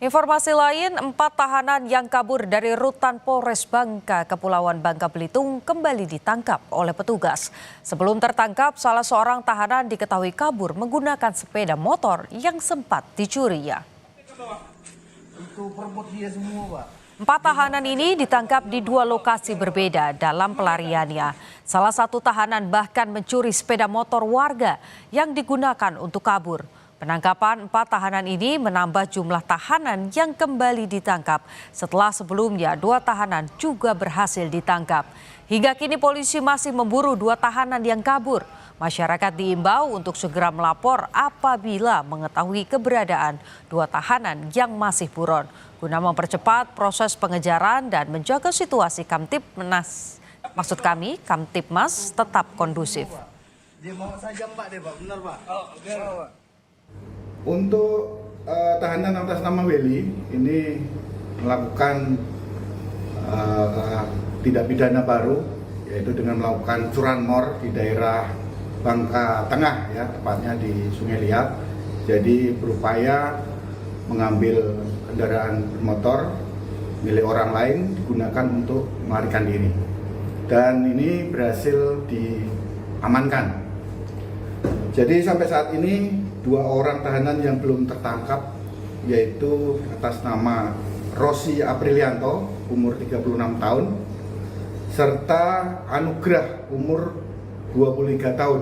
Informasi lain, 4 tahanan yang kabur dari rutan Polres Bangka, Kepulauan Bangka Belitung kembali ditangkap oleh petugas. Sebelum tertangkap, salah seorang tahanan diketahui kabur menggunakan sepeda motor yang sempat dicurinya. 4 tahanan ini ditangkap di 2 lokasi berbeda dalam pelariannya. Salah satu tahanan bahkan mencuri sepeda motor warga yang digunakan untuk kabur. Penangkapan 4 tahanan ini menambah jumlah tahanan yang kembali ditangkap setelah sebelumnya 2 tahanan juga berhasil ditangkap. Hingga kini polisi masih memburu 2 tahanan yang kabur. Masyarakat diimbau untuk segera melapor apabila mengetahui keberadaan 2 tahanan yang masih buron, guna mempercepat proses pengejaran dan menjaga situasi Kamtibmas tetap kondusif. Untuk tahanan atas nama Willy ini melakukan tindak pidana baru, yaitu dengan melakukan curanmor di daerah Bangka Tengah, ya, tepatnya di Sungai Liat. Jadi berupaya mengambil kendaraan bermotor milik orang lain digunakan untuk melarikan diri. Dan ini berhasil diamankan. Jadi sampai saat ini 2 orang tahanan yang belum tertangkap, yaitu atas nama Rosi Aprilianto umur 36 tahun serta Anugrah umur 23 tahun.